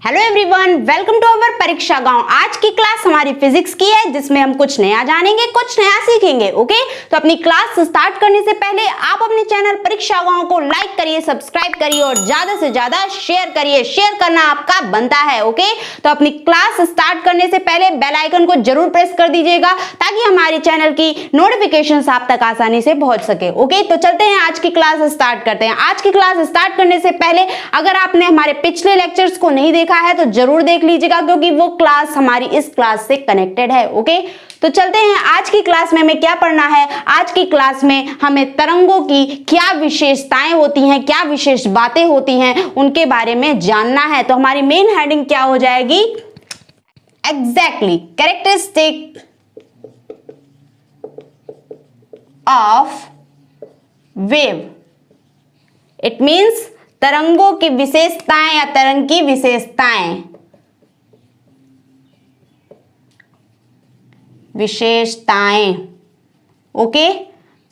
Hello everyone, welcome to our Pariksha Gaon. आज की class हमारी फिजिक्स की है जिसमें हम कुछ नया जानेंगे, कुछ नया सीखेंगे। ओके, तो अपनी क्लास स्टार्ट करने से पहले आप अपने चैनल परीक्षा गांव को लाइक करिए, सब्सक्राइब करिए और ज्यादा से ज्यादा शेयर करिए। शेयर करना आपका बनता है। ओके, तो अपनी क्लास स्टार्ट करने से पहले बेल आइकन को जरूर प्रेस कर दीजिएगा ताकि हमारे चैनल की नोटिफिकेशन आप तक आसानी से पहुंच सके। ओके, तो चलते हैं आज की क्लास स्टार्ट करते हैं। आज की क्लास स्टार्ट करने से पहले अगर आपने हमारे पिछले लेक्चर्स को नहीं देखा है तो जरूर देख लीजिएगा क्योंकि वो क्लास हमारी इस क्लास से कनेक्टेड है। ओके, तो चलते हैं आज की क्लास में हमें क्या पढ़ना है। आज की क्लास में हमें तरंगों की क्या विशेषताएं होती हैं, क्या विशेष बातें होती हैं, उनके बारे में जानना है। तो हमारी मेन हेडिंग क्या हो जाएगी? Exactly characteristic of wave. It means तरंगों की विशेषताएं या तरंग की विशेषताएं। ओके,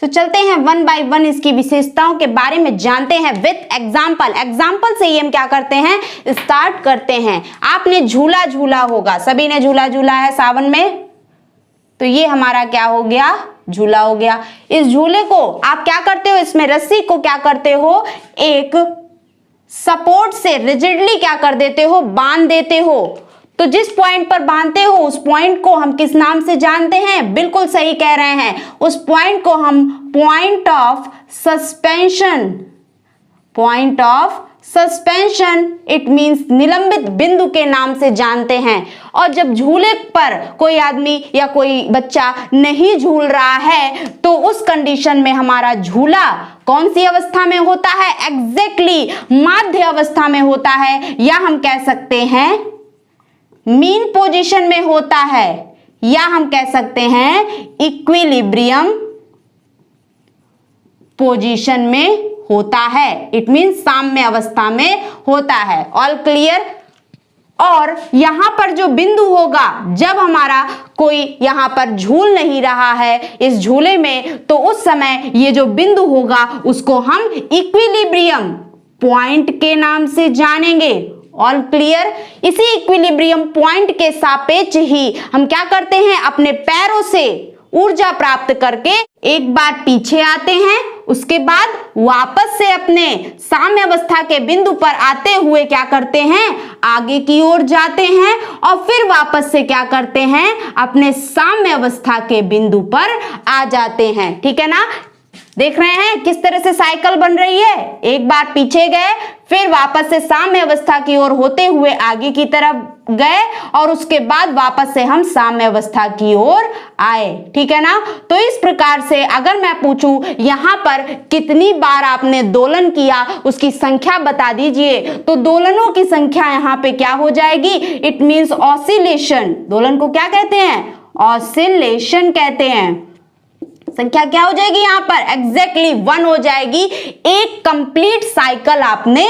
तो चलते हैं वन बाय वन इसकी विशेषताओं के बारे में जानते हैं विथ एग्जाम्पल। एग्जाम्पल से ही हम क्या करते हैं, स्टार्ट करते हैं। आपने झूला झूला होगा, सभी ने झूला झूला है सावन में, तो ये हमारा क्या हो गया? झूला हो गया। इस झूले को आप क्या करते हो, इसमें रस्सी को क्या करते हो, एक सपोर्ट से रिजिडली क्या कर देते हो, बांध देते हो। तो जिस पॉइंट पर बांधते हो उस पॉइंट को हम किस नाम से जानते हैं? बिल्कुल सही कह रहे हैं, उस पॉइंट को हम point of suspension, point of suspension it means निलंबित बिंदु के नाम से जानते हैं। और जब झूले पर कोई आदमी या कोई बच्चा नहीं झूल रहा है तो उस कंडीशन में हमारा झूला कौन सी अवस्था में होता है? एग्जैक्टली माध्य अवस्था में होता है, या हम कह सकते हैं मीन पोजीशन में होता है, या हम कह सकते हैं इक्विलिब्रियम पोजीशन में होता है। इट मीन्स साम्य अवस्था में होता है। All clear? और यहां पर जो बिंदु होगा, जब हमारा कोई यहां पर झूल नहीं रहा है इस झूले में, तो उस समय ये जो बिंदु होगा उसको हम इक्विलिब्रियम पॉइंट के नाम से जानेंगे। All clear? इसी इक्विलिब्रियम पॉइंट के सापेक्ष ही हम क्या करते हैं, अपने पैरों से ऊर्जा प्राप्त करके एक बार पीछे आते हैं, उसके बाद वापस से अपने साम्य अवस्था के बिंदु पर आते हुए क्या करते हैं, आगे की ओर जाते हैं और फिर वापस से क्या करते हैं, अपने साम्य अवस्था के बिंदु पर आ जाते हैं। ठीक है ना? देख रहे हैं किस तरह से साइकिल बन रही है। एक बार पीछे गए, फिर वापस से साम्य अवस्था की ओर होते हुए आगे की तरफ गए और उसके बाद वापस से हम साम्य अवस्था की ओर आए। ठीक है ना? तो इस प्रकार से अगर मैं पूछूं यहां पर कितनी बार आपने दोलन किया, उसकी संख्या बता दीजिए, तो दोलनों की संख्या यहां पे क्या हो जाएगी? It means oscillation. दोलन को क्या कहते हैं? ऑसिलेशन कहते हैं। संख्या क्या हो जाएगी यहां पर? एग्जैक्टली 1 हो जाएगी। एक कंप्लीट साइकिल आपने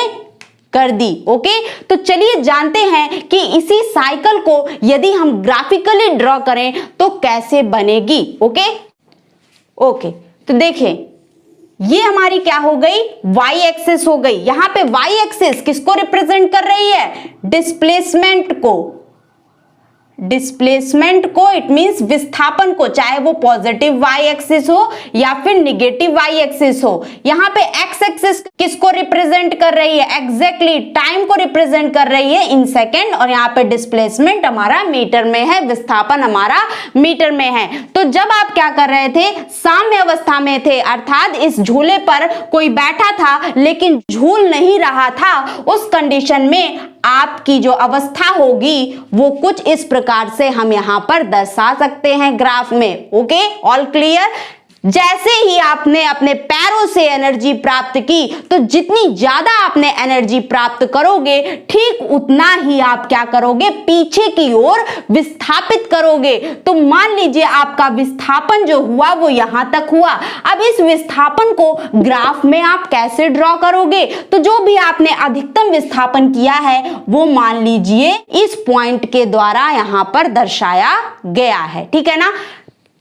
कर दी। ओके, तो चलिए जानते हैं कि इसी साइकिल को यदि हम ग्राफिकली ड्रॉ करें तो कैसे बनेगी। ओके, तो देखें ये हमारी क्या हो गई? वाई एक्सिस हो गई। यहां पे वाई एक्सिस किसको रिप्रेजेंट कर रही है? डिस्प्लेसमेंट को। डिस्प्लेसमेंट को इट मींस विस्थापन को, चाहे वो पॉजिटिव वाई एक्सिस हो या फिर निगेटिव वाई एक्सिस हो। यहां पे एक्स एक्सिस किसको रिप्रेजेंट कर रही है? एग्जैक्टली टाइम को रिप्रेजेंट कर रही है इन सेकेंड, और यहां पे डिस्प्लेसमेंट हमारा मीटर में है, विस्थापन हमारा मीटर में है। तो जब आप क्या कर रहे थे, साम्य अवस्था में थे, अर्थात इस झूले पर कोई बैठा था लेकिन झूल नहीं रहा था, उस कंडीशन में आपकी जो अवस्था होगी वो कुछ इस प्रकार से हम यहां पर दर्शा सकते हैं ग्राफ में। Okay, all clear? जैसे ही आपने अपने पैरों से एनर्जी प्राप्त की तो जितनी ज्यादा आपने एनर्जी प्राप्त करोगे ठीक उतना ही आप क्या करोगे, पीछे की ओर विस्थापित करोगे। तो मान लीजिए आपका विस्थापन जो हुआ वो यहां तक हुआ। अब इस विस्थापन को ग्राफ में आप कैसे ड्रॉ करोगे? तो जो भी आपने अधिकतम विस्थापन किया है वो मान लीजिए इस पॉइंट के द्वारा यहां पर दर्शाया गया है। ठीक है ना?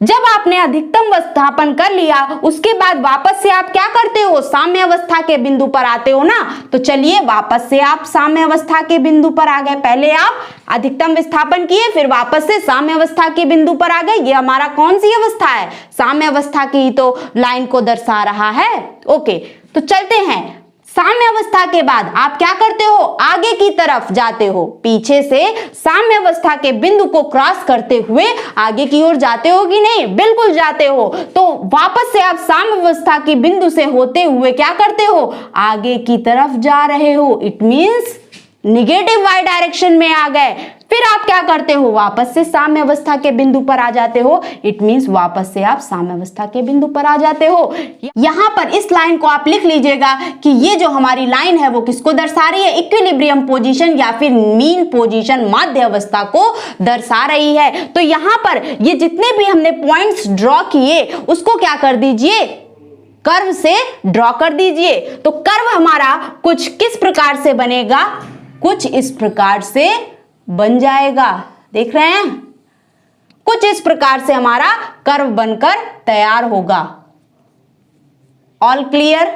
जब आपने अधिकतम विस्थापन कर लिया उसके बाद वापस से आप क्या करते हो, साम्य अवस्था के बिंदु पर आते हो ना। तो चलिए वापस से आप साम्य अवस्था के बिंदु पर आ गए। पहले आप अधिकतम विस्थापन किए, फिर वापस से साम्य अवस्था के बिंदु पर आ गए। ये हमारा कौन सी अवस्था है, साम्य अवस्था की तो लाइन को दर्शा रहा है। ओके, तो चलते हैं। साम्य अवस्था के बाद आप क्या करते हो, आगे की तरफ जाते हो, पीछे से साम्य अवस्था के बिंदु को क्रॉस करते हुए आगे की ओर जाते हो कि नहीं, बिल्कुल जाते हो। तो वापस से आप साम्य अवस्था की बिंदु से होते हुए क्या करते हो, आगे की तरफ जा रहे हो। It means negative Y direction में आ गए। फिर आप क्या करते हो, वापस से साम्य अवस्था के बिंदु पर आ जाते हो। इट मींस वापस से आप साम्य अवस्था के बिंदु पर आ जाते हो। यहां पर इस लाइन को आप लिख लीजिएगा कि ये जो हमारी लाइन है वो किसको दर्शा रही है, इक्विलिब्रियम पोजीशन या फिर मीन पोजीशन, माध्य अवस्था को दर्शा रही है। तो यहां पर ये जितने भी हमने पॉइंट्स ड्रॉ किए उसको क्या कर दीजिए, कर्व से ड्रॉ कर दीजिए। तो कर्व हमारा कुछ किस प्रकार से बनेगा, कुछ इस प्रकार से बन जाएगा। देख रहे हैं, कुछ इस प्रकार से हमारा कर्व बनकर तैयार होगा। All clear?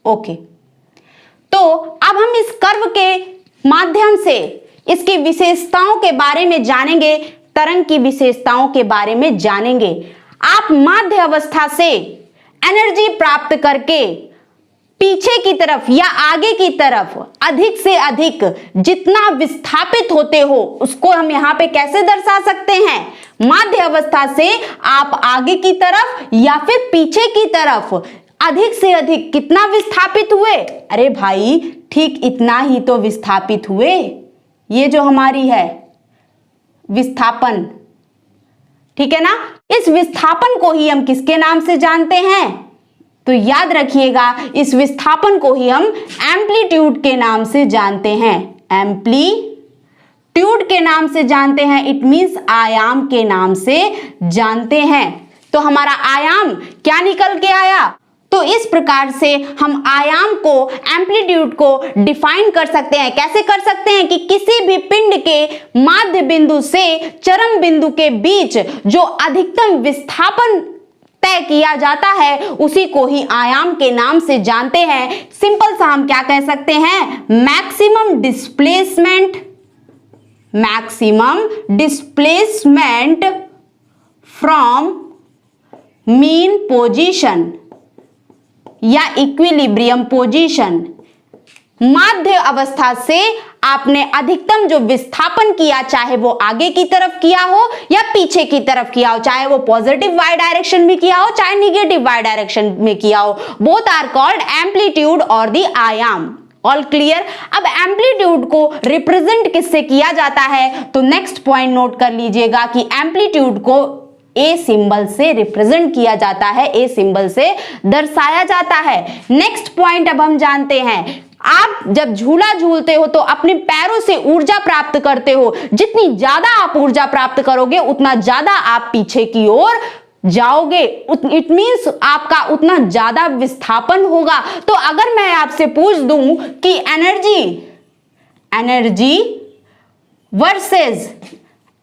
ओके, तो अब हम इस कर्व के माध्यम से इसकी विशेषताओं के बारे में जानेंगे, तरंग की विशेषताओं के बारे में जानेंगे। आप माध्य अवस्था से एनर्जी प्राप्त करके पीछे की तरफ या आगे की तरफ अधिक से अधिक जितना विस्थापित होते हो उसको हम यहां पे कैसे दर्शा सकते हैं, माध्य अवस्था से आप आगे की तरफ या फिर पीछे की तरफ अधिक से अधिक कितना विस्थापित हुए, अरे भाई ठीक इतना ही तो विस्थापित हुए। ये जो हमारी है विस्थापन, ठीक है ना, इस विस्थापन को ही हम किसके नाम से जानते हैं, तो याद रखिएगा इस विस्थापन को ही हम एम्पलीट्यूड के नाम से जानते हैं। एम्पलीट्यूड के नाम से जानते हैं, इट मींस आयाम के नाम से जानते हैं। तो हमारा आयाम क्या निकल के आया, तो इस प्रकार से हम आयाम को, एम्पलीट्यूड को डिफाइन कर सकते हैं। कैसे कर सकते हैं कि किसी भी पिंड के माध्य बिंदु से चरम बिंदु के बीच जो अधिकतम विस्थापन तय किया जाता है उसी को ही आयाम के नाम से जानते हैं। सिंपल सा हम क्या कह सकते हैं, maximum displacement, maximum displacement from mean position या इक्विलिब्रियम पोजीशन। माध्य अवस्था से आपने अधिकतम जो विस्थापन किया, चाहे वो आगे की तरफ किया हो या पीछे की तरफ किया हो, चाहे वो पॉजिटिव वाई डायरेक्शन में किया हो चाहे निगेटिव वाई डायरेक्शन में किया हो, बोथ आर कॉल्ड एम्पलीट्यूड और द आयाम। All clear? अब एम्पलीट्यूड को रिप्रेजेंट किससे किया जाता है, तो नेक्स्ट पॉइंट नोट कर लीजिएगा कि एम्पलीट्यूड को ए सिंबल से रिप्रेजेंट किया जाता है, ए सिंबल से दर्शाया जाता है। नेक्स्ट पॉइंट अब हम जानते हैं, आप जब झूला झूलते हो तो अपने पैरों से ऊर्जा प्राप्त करते हो। जितनी ज्यादा आप ऊर्जा प्राप्त करोगे उतना ज्यादा आप पीछे की ओर जाओगे, इट मींस आपका उतना ज्यादा विस्थापन होगा। तो अगर मैं आपसे पूछ दूं कि energy versus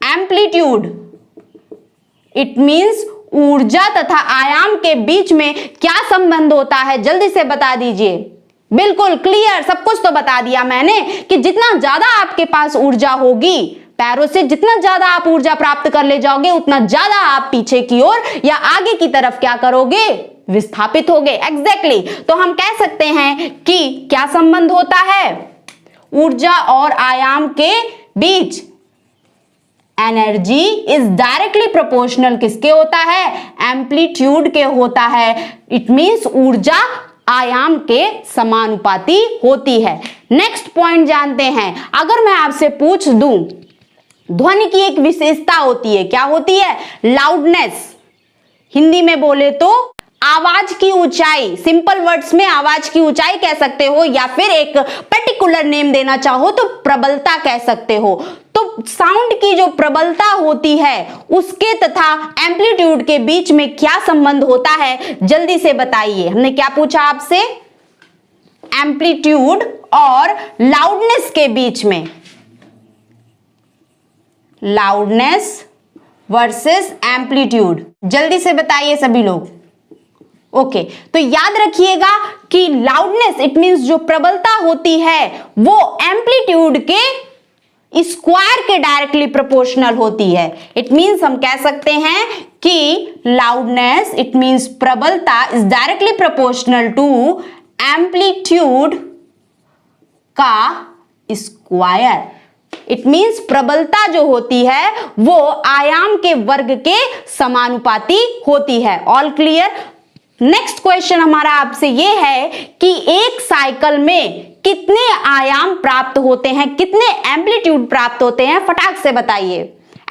amplitude, it means ऊर्जा तथा आयाम के बीच में क्या संबंध होता है, जल्दी से बता दीजिए। बिल्कुल क्लियर, सब कुछ तो बता दिया मैंने कि जितना ज्यादा आपके पास ऊर्जा होगी, पैरों से जितना ज्यादा आप ऊर्जा प्राप्त कर ले जाओगे उतना ज्यादा आप पीछे की ओर या आगे की तरफ क्या करोगे, विस्थापित होगे। एग्जैक्टली, तो हम कह सकते हैं कि क्या संबंध होता है ऊर्जा और आयाम के बीच, एनर्जी इज डायरेक्टली प्रोपोर्शनल किसके होता है, एम्पलीट्यूड के होता है। इट मींस ऊर्जा आयाम के समानुपाती होती है। नेक्स्ट पॉइंट जानते हैं, अगर मैं आपसे पूछ दूं ध्वनि की एक विशेषता होती है, क्या होती है, लाउडनेस, हिंदी में बोले तो आवाज की ऊंचाई, सिंपल वर्ड्स में आवाज की ऊंचाई कह सकते हो या फिर एक पर्टिकुलर नेम देना चाहो तो प्रबलता कह सकते हो। तो साउंड की जो प्रबलता होती है उसके तथा एम्पलीट्यूड के बीच में क्या संबंध होता है, जल्दी से बताइए। हमने क्या पूछा आपसे, एम्पलीट्यूड और लाउडनेस के बीच में, लाउडनेस वर्सेस एम्पलीट्यूड। जल्दी से बताइए सभी लोग। ओके, तो याद रखिएगा कि लाउडनेस इट मींस जो प्रबलता होती है वो एम्पलीट्यूड के स्क्वायर के डायरेक्टली प्रोपोर्शनल होती है। इट मींस हम कह सकते हैं कि लाउडनेस इट मींस प्रबलता is directly proportional to amplitude का स्क्वायर। इट मींस प्रबलता जो होती है वो आयाम के वर्ग के समानुपाती होती है। All clear. नेक्स्ट क्वेश्चन हमारा आपसे ये है कि एक साइकिल में कितने आयाम प्राप्त होते हैं, कितने एम्पलीट्यूड प्राप्त होते हैं, फटाक से बताइए।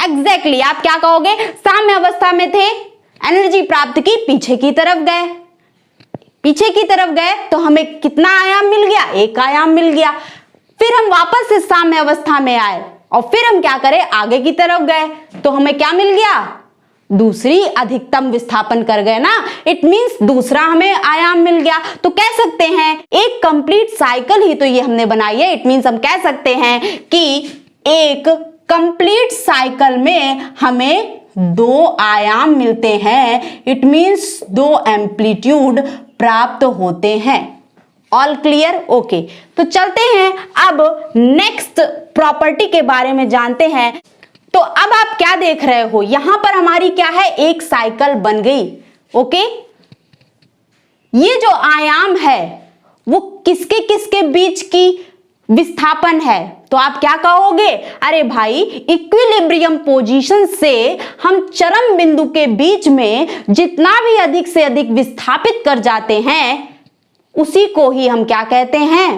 एग्जैक्टली आप क्या कहोगे, साम्य अवस्था में थे, एनर्जी प्राप्त की, पीछे की तरफ गए, पीछे की तरफ गए तो हमें कितना आयाम मिल गया, एक आयाम मिल गया। फिर हम वापस से साम्य अवस्था में आए और फिर हम क्या करें, आगे की तरफ गए तो हमें क्या मिल गया, दूसरी अधिकतम विस्थापन कर गए ना। इट मींस दूसरा हमें आयाम मिल गया। तो कह सकते हैं एक कंप्लीट साइकिल ही तो ये हमने बनाई है। इट मींस हम कह सकते हैं कि एक कंप्लीट साइकिल में हमें दो आयाम मिलते हैं। इट मींस दो एम्पलीट्यूड प्राप्त होते हैं। All clear. ओके, तो चलते हैं अब नेक्स्ट प्रॉपर्टी के बारे में जानते हैं। तो अब आप क्या देख रहे हो, यहां पर हमारी क्या है, एक साइकिल बन गई। ओके, ये जो आयाम है वो किसके किसके बीच की विस्थापन है, तो आप क्या कहोगे, अरे भाई इक्विलिब्रियम पोजीशन से हम चरम बिंदु के बीच में जितना भी अधिक से अधिक विस्थापित कर जाते हैं उसी को ही हम क्या कहते हैं,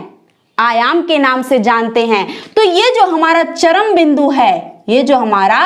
आयाम के नाम से जानते हैं। तो ये जो हमारा चरम बिंदु है, ये जो हमारा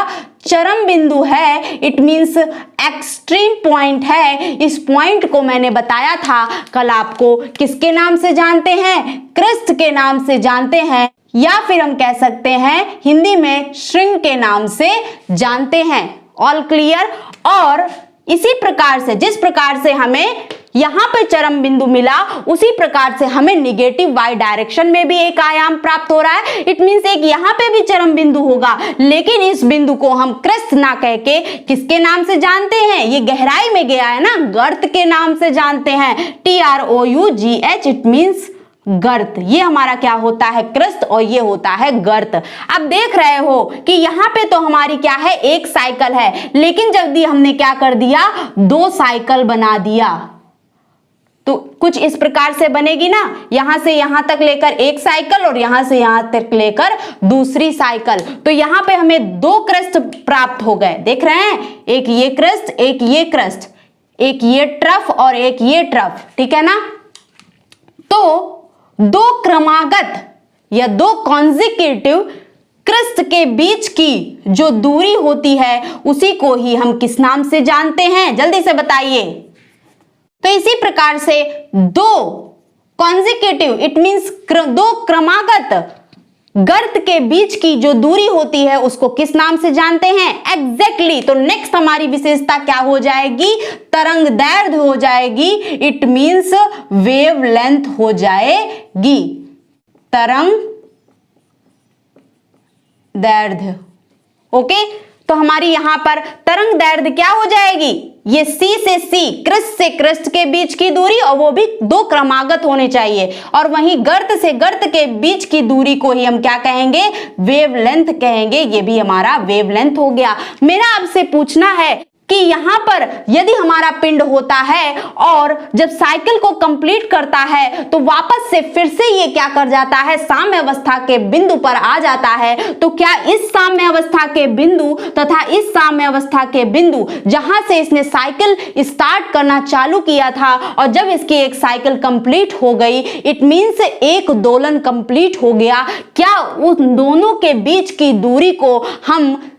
चरम बिंदु है इट मींस एक्सट्रीम पॉइंट है। इस पॉइंट को मैंने बताया था कल आपको, किसके नाम से जानते हैं, क्रेस्ट के नाम से जानते हैं, या फिर हम कह सकते हैं हिंदी में श्रृंग के नाम से जानते हैं। All clear. और इसी प्रकार से जिस प्रकार से हमें यहां पे चरम बिंदु मिला उसी प्रकार से हमें निगेटिव वाई डायरेक्शन में भी एक आयाम प्राप्त हो रहा है। इट मींस एक यहां पे भी चरम बिंदु होगा, लेकिन इस बिंदु को हम क्रेस्ट ना कह के किसके नाम से जानते हैं, ये गहराई में गया है ना, गर्त के नाम से जानते हैं। TROUGH इट मींस गर्त। ये हमारा क्या होता है, क्रेस्ट, और ये होता है गर्त। अब देख रहे हो कि यहाँ पे तो हमारी क्या है, एक साइकिल है, लेकिन जल्दी हमने क्या कर दिया, दो साइकिल बना दिया। तो कुछ इस प्रकार से बनेगी ना, यहां से यहां तक लेकर एक साइकिल और यहां से यहां तक लेकर दूसरी साइकिल। तो यहां पे हमें दो क्रेस्ट प्राप्त हो गए, देख रहे हैं, एक ये क्रेस्ट, एक ये क्रेस्ट, एक ये ट्रफ और एक ये ट्रफ, ठीक है ना। तो दो क्रमागत या दो कॉन्जिक्यूटिव क्रेस्ट के बीच की जो दूरी होती है उसी को ही हम किस नाम से जानते हैं, जल्दी से बताइए। तो इसी प्रकार से दो कॉन्जिक्यूटिव इट मींस दो क्रमागत गर्त के बीच की जो दूरी होती है उसको किस नाम से जानते हैं, एग्जैक्टली। तो नेक्स्ट हमारी विशेषता क्या हो जाएगी, तरंग दैर्ध्य हो जाएगी। इट मींस वेव लेंथ हो जाएगी, तरंग दैर्ध्य। ओके, तो हमारी यहां पर तरंग दैर्ध्य क्या हो जाएगी, ये C से C, क्रेस्ट से क्रेस्ट के बीच की दूरी, और वो भी दो क्रमागत होने चाहिए। और वहीं गर्त से गर्त के बीच की दूरी को ही हम क्या कहेंगे, वेवलेंथ कहेंगे। ये भी हमारा वेवलेंथ हो गया। मेरा आपसे पूछना है कि यहां पर यदि हमारा पिंड होता है और जब साइकिल को कंप्लीट करता है तो वापस से फिर से ये क्या कर जाता है, साम्य अवस्था के बिंदु पर आ जाता है, तो क्या इस साम्य अवस्था के बिंदु तथा इस साम्य अवस्था के बिंदु जहां से इसने साइकिल स्टार्ट करना चालू किया था और जब इसकी एक साइकिल कंप्लीट हो गई, इट मींस एक दोलन कंप्लीट हो गया, क्या उन दोनों के बीच की दूरी को हम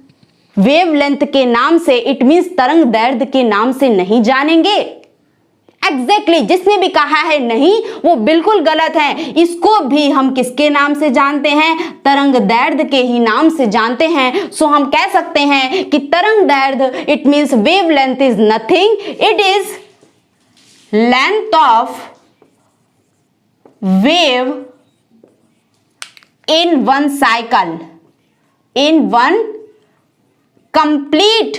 वेवलेंथ के नाम से इट मींस तरंग दैर्ध्य के नाम से नहीं जानेंगे? एग्जैक्टली, जिसने भी कहा है नहीं वो बिल्कुल गलत है। इसको भी हम किसके नाम से जानते हैं, तरंग दैर्ध्य के ही नाम से जानते हैं। सो हम कह सकते हैं कि तरंग दैर्ध्य it means wavelength is nothing, it is length of wave in one cycle, in one complete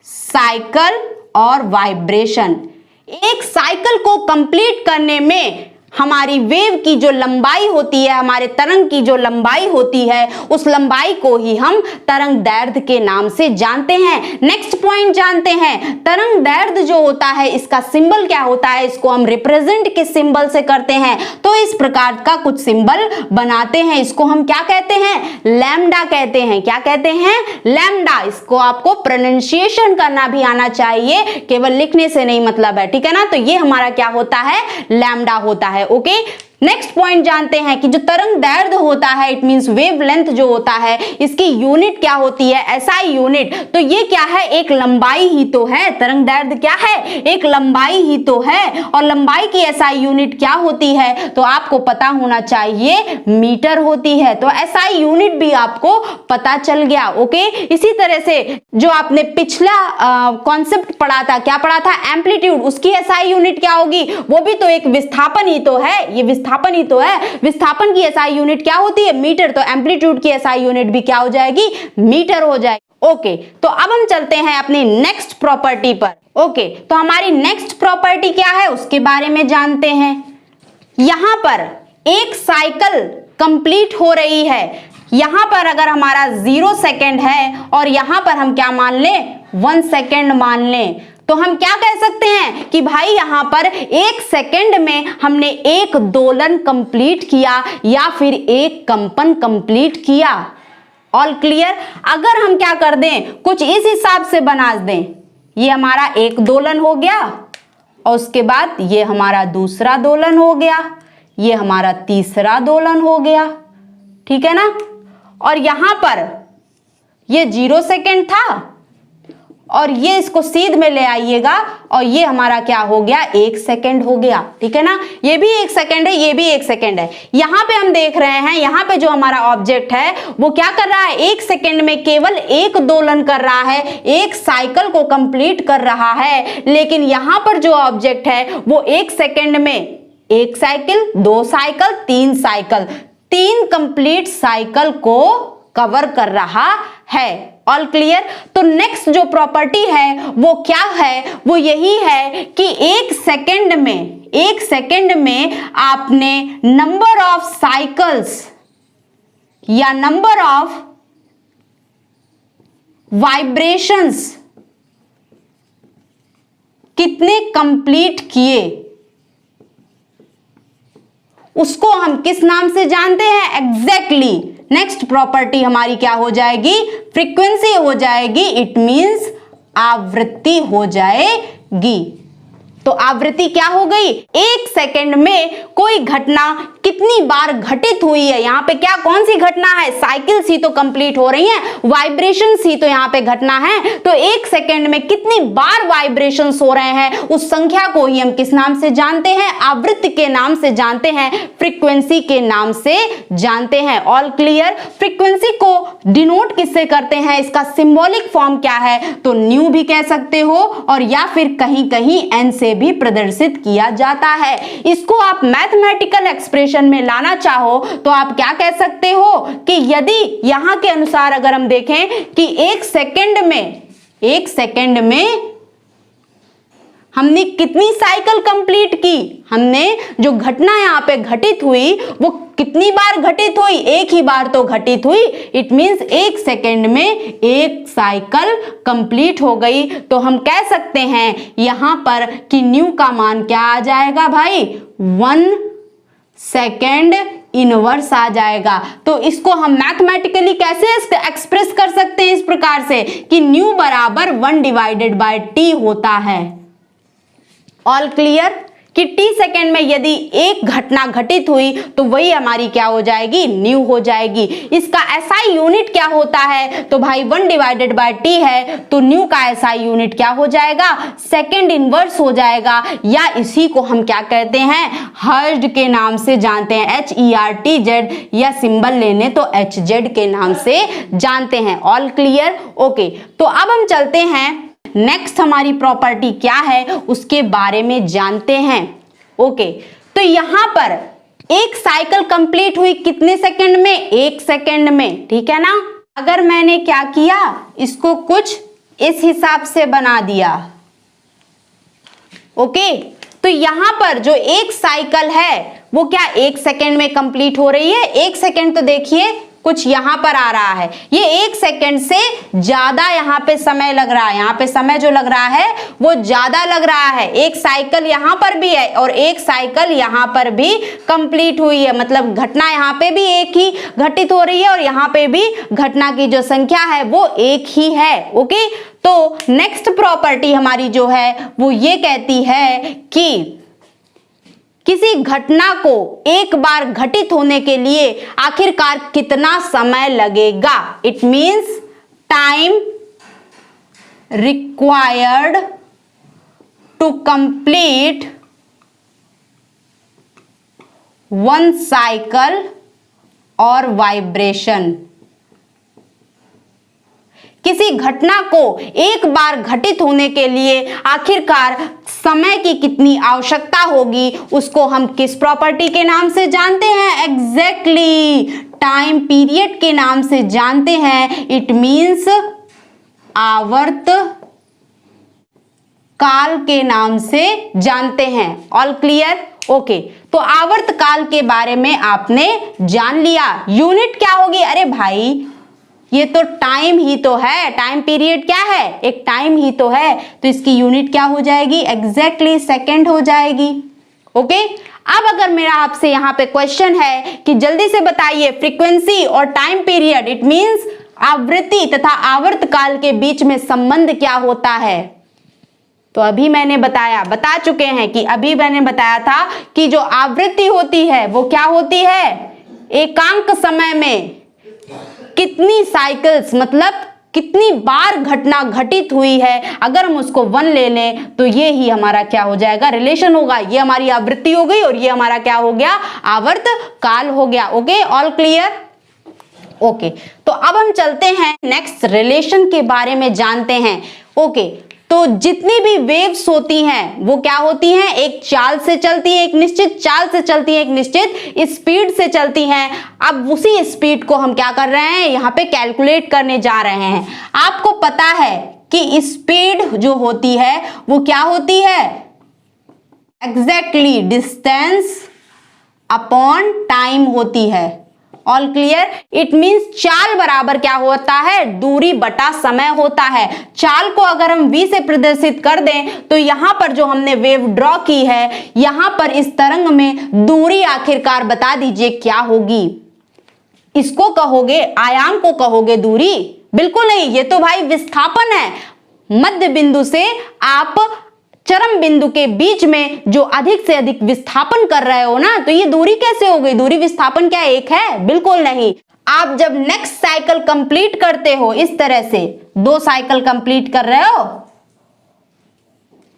cycle और वाइब्रेशन। एक साइकिल को कंप्लीट करने में हमारी वेव की जो लंबाई होती है, हमारे तरंग की जो लंबाई होती है, उस लंबाई को ही हम तरंग दैर्ध्य के नाम से जानते हैं। नेक्स्ट पॉइंट जानते हैं, तरंग दैर्ध्य जो होता है इसका सिंबल क्या होता है, इसको हम रिप्रेजेंट किस सिंबल से करते हैं, तो इस प्रकार का कुछ सिंबल बनाते हैं। इसको हम क्या कहते हैं, लैम्डा कहते हैं। क्या कहते हैं, लैम्डा। इसको आपको प्रोनाउंसिएशन करना भी आना चाहिए, केवल लिखने से नहीं मतलब है, ठीक है ना। तो ये हमारा क्या होता है, लैम्डा होता है। ओके, नेक्स्ट पॉइंट जानते हैं कि जो तरंग दैर्ध्य होता है, इट मींस वेव लेंथ जो होता है, इसकी यूनिट क्या होती है, एसआई यूनिट। तो ये क्या है, एक लंबाई ही तो है। तरंग दैर्ध्य क्या है, एक लंबाई ही तो है। और लंबाई की एसआई यूनिट क्या होती है, तो आपको पता होना चाहिए, मीटर होती है। तो एसआई यूनिट भी आपको पता चल गया। ओके, इसी तरह से जो आपने पिछला कॉन्सेप्ट पढ़ा था, क्या पढ़ा था, एम्पलीट्यूड, उसकी एसआई यूनिट क्या होगी, वो भी तो एक विस्थापन ही तो है। ये विस्थापन ही तो है। विस्थापन की एसआई यूनिट क्या होती है, मीटर। तो एम्पलीट्यूड की एसआई यूनिट भी क्या हो जाएगी, मीटर हो जाएगी। ओके, तो अब हम चलते हैं अपनी नेक्स्ट प्रॉपर्टी पर। ओके, तो हमारी नेक्स्ट प्रॉपर्टी क्या है, उसके बारे में जानते हैं। यहां पर एक साइकिल कंप्लीट हो रही है। यहां पर अगर हमारा 0 सेकेंड है और यहां पर हम क्या मान लें, 1 सेकेंड मान लें, तो हम क्या कह सकते हैं कि भाई यहां पर 1 सेकेंड में हमने एक दोलन कंप्लीट किया या फिर एक कंपन कंप्लीट किया। All clear. अगर हम क्या कर दें, कुछ इस हिसाब से बना दें, ये हमारा एक दोलन हो गया और उसके बाद ये हमारा दूसरा दोलन हो गया, ये हमारा तीसरा दोलन हो गया, ठीक है ना। और यहां पर ये 0 सेकेंड था और ये इसको सीध में ले आइएगा और ये हमारा क्या हो गया, 1 सेकेंड हो गया, ठीक है ना। ये भी 1 सेकेंड है, ये भी 1 सेकेंड है। यहां पे हम देख रहे हैं, यहां पे जो हमारा ऑब्जेक्ट है वो क्या कर रहा है, 1 सेकेंड में केवल एक दोलन कर रहा है, एक साइकिल को कंप्लीट कर रहा है। लेकिन यहां पर जो ऑब्जेक्ट है वो 1 सेकेंड में 1 cycle, 2 cycle, 3 cycle, 3 complete cycle को कवर कर रहा है। All clear. तो नेक्स्ट जो प्रॉपर्टी है वो क्या है, वो यही है कि 1 सेकेंड में आपने नंबर ऑफ साइकिल्स या नंबर ऑफ वाइब्रेशंस कितने कंप्लीट किए, उसको हम किस नाम से जानते हैं, एग्जैक्टली नेक्स्ट प्रॉपर्टी हमारी क्या हो जाएगी, फ्रीक्वेंसी हो जाएगी। इट मींस आवृत्ति हो जाएगी। तो आवृत्ति क्या हो गई, 1 सेकेंड में कोई घटना कितनी बार घटित हुई है। यहां पे क्या, कौन सी घटना है, साइकिल्स ही तो कंप्लीट हो रही हैं, वाइब्रेशंस ही तो यहां पे घटना है। तो 1 सेकेंड में कितनी बार वाइब्रेशंस हो रहे हैं, उस संख्या को ही हम किस नाम से जानते हैं, आवृत्ति के नाम से जानते हैं, फ्रीक्वेंसी के नाम से जानते हैं। All clear. फ्रीक्वेंसी को डिनोट किससे करते हैं, इसका सिंबॉलिक फॉर्म क्या है, तो न्यू भी कह सकते हो और या फिर कहीं कहीं एन से भी प्रदर्शित किया जाता है। इसको आप मैथमेटिकल एक्सप्रेशन में लाना चाहो तो आप क्या कह सकते हो कि यदि यहां के अनुसार अगर हम देखें कि 1 सेकेंड में हमने कितनी साइकिल कंप्लीट की, हमने जो घटना यहां पे घटित हुई वो कितनी बार घटित हुई, एक ही बार तो घटित हुई। इट मींस 1 सेकेंड में एक साइकिल कंप्लीट हो गई। तो हम कह सकते हैं यहां पर कि न्यू का मान क्या आ जाएगा भाई, 1 सेकेंड इनवर्स आ जाएगा। तो इसको हम मैथमेटिकली कैसे एक्सप्रेस कर सकते हैं, इस प्रकार से कि न्यू बराबर 1/t होता है। All clear. कि t सेकेंड में यदि एक घटना घटित हुई तो वही हमारी क्या हो जाएगी, न्यू हो जाएगी। इसका एसआई यूनिट क्या होता है, तो भाई 1/t है, तो न्यू का एसआई यूनिट क्या हो जाएगा, सेकेंड इनवर्स हो जाएगा, या इसी को हम क्या कहते हैं, हर्ट्ज के नाम से जानते हैं, HERTZ, या सिंबल लेने तो HZ के नाम से जानते हैं। All clear. ओके, तो अब हम चलते हैं नेक्स्ट हमारी प्रॉपर्टी क्या है उसके बारे में जानते हैं। ओके, तो यहां पर एक साइकिल कंप्लीट हुई कितने सेकंड में, 1 सेकंड में, ठीक है ना। अगर मैंने क्या किया, इसको कुछ इस हिसाब से बना दिया, ओके, तो यहां पर जो एक साइकिल है वो क्या 1 सेकेंड में कंप्लीट हो रही है। 1 सेकेंड तो देखिए कुछ यहां पर आ रहा है, ये 1 सेकेंड से ज्यादा यहां पे समय लग रहा है, यहां पे समय जो लग रहा है वो ज्यादा लग रहा है। एक साइकिल यहां पर भी है और एक साइकिल यहां पर भी कंप्लीट हुई है, मतलब घटना यहां पे भी एक ही घटित हो रही है और यहां पे भी घटना की जो संख्या है वो एक ही है, ओके। तो नेक्स्ट प्रॉपर्टी हमारी जो है वो ये कहती है कि किसी घटना को एक बार घटित होने के लिए आखिरकार कितना समय लगेगा। It means time required to complete one cycle और वाइब्रेशन। किसी घटना को एक बार घटित होने के लिए आखिरकार समय की कितनी आवश्यकता होगी, उसको हम किस प्रॉपर्टी के नाम से जानते हैं? एग्जैक्टली टाइम पीरियड के नाम से जानते हैं। इट मींस आवर्त काल के नाम से जानते हैं। All clear? ओके, तो आवर्त काल के बारे में आपने जान लिया। यूनिट क्या होगी? अरे भाई ये तो टाइम ही तो है, टाइम पीरियड क्या है? एक टाइम ही तो है, तो इसकी यूनिट क्या हो जाएगी? एग्जैक्टली सेकंड हो जाएगी, ओके। अब अगर मेरा आपसे यहां पे क्वेश्चन है कि जल्दी से बताइए फ्रीक्वेंसी और टाइम पीरियड, इट मींस आवृत्ति तथा आवर्त काल के बीच में संबंध क्या होता है? तो अभी मैंने बता चुके हैं कि अभी मैंने बताया था कि जो आवृत्ति होती है वो क्या होती है? एकांक समय में कितनी साइकिल्स, मतलब कितनी बार घटना घटित हुई है, अगर हम उसको 1 ले लें तो ये ही हमारा क्या हो जाएगा? रिलेशन होगा। ये हमारी आवृत्ति हो गई और ये हमारा क्या हो गया? आवर्त काल हो गया, ओके। All clear? ओके, तो अब हम चलते हैं नेक्स्ट रिलेशन के बारे में जानते हैं, ओके। तो जितनी भी वेव्स होती हैं वो क्या होती हैं? एक चाल से चलती है, एक निश्चित चाल से चलती है, एक निश्चित स्पीड से चलती हैं। अब उसी स्पीड को हम क्या कर रहे हैं? यहाँ पे कैलकुलेट करने जा रहे हैं। आपको पता है कि स्पीड जो होती है वो क्या होती है? एग्जैक्टली डिस्टेंस अपॉन टाइम होती है। All clear? इट मींस चाल बराबर क्या होता है? दूरी बटा समय होता है। चाल को अगर हम v से प्रदर्शित कर दें तो यहां पर जो हमने वेव ड्रॉ की है, यहां पर इस तरंग में दूरी आखिरकार बता दीजिए क्या होगी? इसको कहोगे, आयाम को कहोगे दूरी? बिल्कुल नहीं, ये तो भाई विस्थापन है। मध्य बिंदु से आप चरम बिंदु के बीच में जो अधिक से अधिक विस्थापन कर रहे हो ना, तो ये दूरी कैसे हो गई? दूरी विस्थापन क्या एक है? बिल्कुल नहीं। आप जब नेक्स्ट साइकिल कंप्लीट करते हो, इस तरह से 2 साइकिल कंप्लीट कर रहे हो,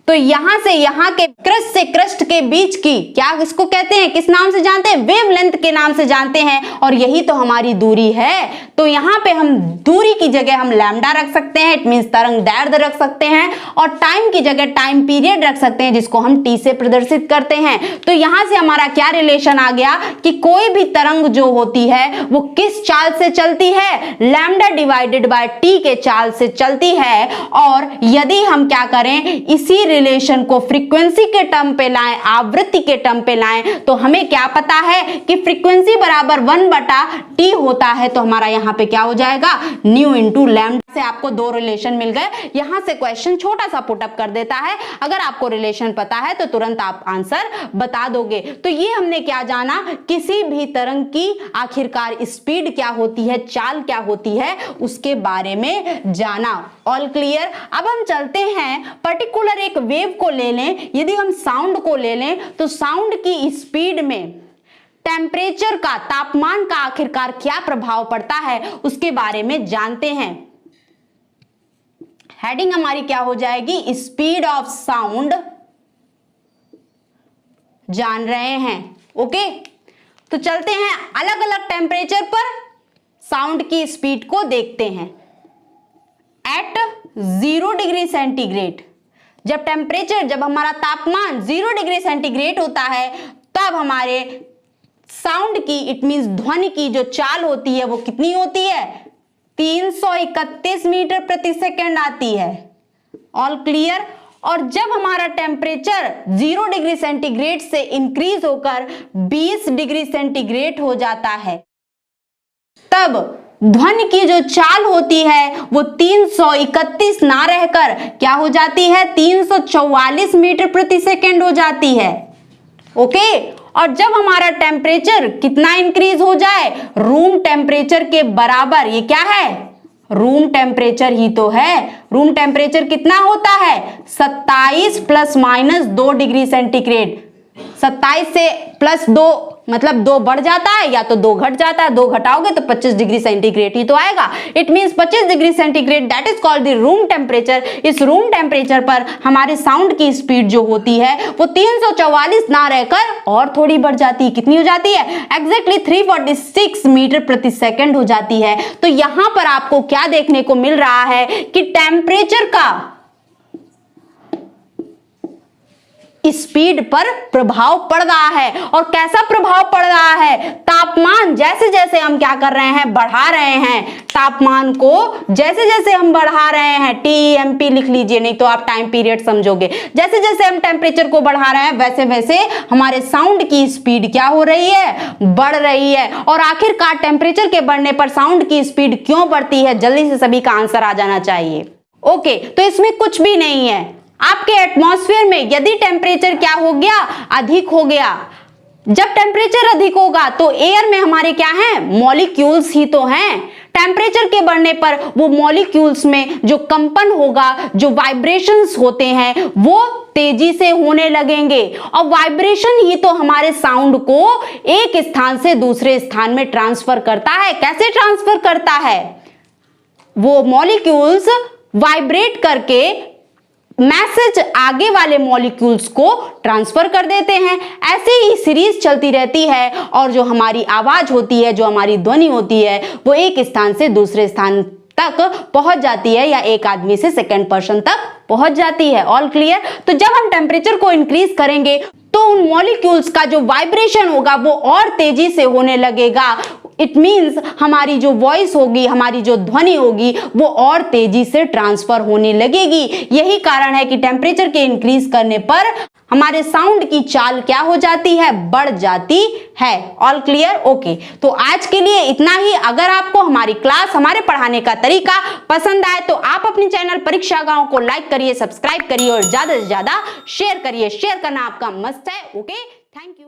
तो यहां से यहां के क्रस्ट से क्रस्ट के बीच की क्या इसको कहते हैं? किस नाम से जानते हैं? वेवलेंथ के नाम से जानते हैं। और यही तो हमारी दूरी है। तो यहां पे हम दूरी की जगह हम लैम्डा रख सकते हैं, इट मींस तरंग दैर्घ्य रख सकते हैं, और टाइम की जगह टाइम पीरियड रख सकते हैं, जिसको हम टी से प्रदर्शित करते हैं। तो यहां से हमारा क्या रिलेशन आ गया कि कोई भी तरंग जो होती है वो किस चाल से चलती है? लैम्डा डिवाइडेड बाय टी के चाल से चलती है। और यदि हम क्या करें, इसी रिलेशन को फ्रीक्वेंसी के टर्म पे लाएं, आवृत्ति के टर्म पे लाएं, तो हमें क्या पता है कि फ्रीक्वेंसी बराबर 1/t होता है। तो हमारा यहां पे क्या हो जाएगा? New into lambda. से आपको 2 रिलेशन मिल गए। यहां से क्वेश्चन छोटा सा पुटअप कर देता है। अगर आपको रिलेशन पता है तो तुरंत आप आंसर बता दोगे। तो ये हमने क्या जाना? किसी भी तरंग की आखिरकार स्पीड क्या होती है, चाल क्या होती है, उसके बारे में जाना। All clear? अब हम चलते हैं पर्टिकुलर एक वेव को ले लें। यदि हम साउंड को ले लें तो साउंड की स्पीड में टेम्परेचर का, तापमान का आखिरकार क्या प्रभाव पड़ता है, उसके बारे में जानते हैं। हेडिंग हमारी क्या हो जाएगी? स्पीड ऑफ साउंड जान रहे हैं, ओके। तो चलते हैं अलग अलग टेम्परेचर पर साउंड की स्पीड को देखते हैं। एट 0 डिग्री सेंटीग्रेड, जब हमारा तापमान 0 डिग्री सेंटीग्रेड होता है, तब हमारे साउंड की, इट मींस ध्वनि की जो चाल होती है वो कितनी होती है? 331 मीटर प्रति सेकेंड आती है। All clear. और जब हमारा टेम्परेचर 0 डिग्री सेंटीग्रेड से इंक्रीज होकर 20 डिग्री सेंटीग्रेड हो जाता है, तब ध्वनि की जो चाल होती है वो 331 ना रहकर क्या हो जाती है, 344 मीटर प्रति सेकेंड हो जाती है। ओके। और जब हमारा टेम्परेचर कितना इंक्रीज हो जाए, रूम टेम्परेचर के बराबर, ये क्या है, रूम टेम्परेचर ही तो है। रूम टेम्परेचर कितना होता है, 27 प्लस माइनस 2 डिग्री सेंटीग्रेड। 27 से प्लस 2 मतलब 2 बढ़ जाता है या तो 2 घट जाता है, 2 घटाओगे तो 25 डिग्री सेंटीग्रेड ही तो आएगा। It means 25 degree centigrade, that is called the room temperature. इस रूम टेम्परेचर पर हमारे साउंड की स्पीड जो होती है वो 344 ना रहकर और थोड़ी बढ़ जाती है। कितनी हो जाती है, एग्जैक्टली 346 मीटर प्रति सेकेंड हो जाती है। तो यहां पर आपको क्या देखने को मिल रहा है कि टेम्परेचर का स्पीड पर प्रभाव पड़ रहा है। और कैसा प्रभाव पड़ रहा है, तापमान जैसे जैसे हम क्या कर रहे हैं, बढ़ा रहे हैं, तापमान को जैसे जैसे हम बढ़ा रहे हैं, TEMP लिख लीजिए, नहीं तो आप टाइम पीरियड समझोगे। जैसे जैसे हम टेम्परेचर को बढ़ा रहे हैं वैसे वैसे हमारे साउंड की स्पीड क्या हो रही है, बढ़ रही है। और आखिरकार टेम्परेचर के बढ़ने पर साउंड की स्पीड क्यों बढ़ती है, जल्दी से सभी का आंसर आ जाना चाहिए। ओके, तो इसमें कुछ भी नहीं है। आपके एटमॉस्फेयर में यदि टेम्परेचर क्या हो गया, अधिक हो गया, जब टेम्परेचर अधिक होगा तो एयर में हमारे क्या हैं, मॉलिक्यूल्स ही तो हैं। टेम्परेचर के बढ़ने पर वो मॉलिक्यूल्स में जो कंपन होगा, जो वाइब्रेशंस होते हैं वो तेजी से होने लगेंगे। और वाइब्रेशन ही तो हमारे साउंड को एक स्थान से दूसरे स्थान में ट्रांसफर करता है। कैसे ट्रांसफर करता है, वो मॉलिक्यूल्स वाइब्रेट करके मैसेज आगे वाले मॉलिक्यूल्स को ट्रांसफर कर देते हैं। ऐसे ही सीरीज चलती रहती है और जो हमारी आवाज होती है, जो हमारी ध्वनि होती है, वो एक स्थान से दूसरे स्थान तक पहुंच जाती है या एक आदमी से सेकंड पर्सन तक पहुंच जाती है। All clear. तो जब हम टेम्परेचर को इंक्रीज करेंगे तो उन मॉलिक्यूल्स का जो वाइब्रेशन होगा वो और तेजी से होने लगेगा। इट मीन्स हमारी जो वॉइस होगी, हमारी जो ध्वनि होगी वो और तेजी से ट्रांसफर होने लगेगी। यही कारण है कि टेम्परेचर के इंक्रीज करने पर हमारे साउंड की चाल क्या हो जाती है, बढ़ जाती है। All clear. ओके, तो आज के लिए इतना ही। अगर आपको हमारी क्लास, हमारे पढ़ाने का तरीका पसंद आए तो आप अपने चैनल परीक्षा गांव को लाइक करिए, सब्सक्राइब करिए और ज्यादा से ज्यादा शेयर करिए। शेयर करना आपका मस्त है। Okay, thank you.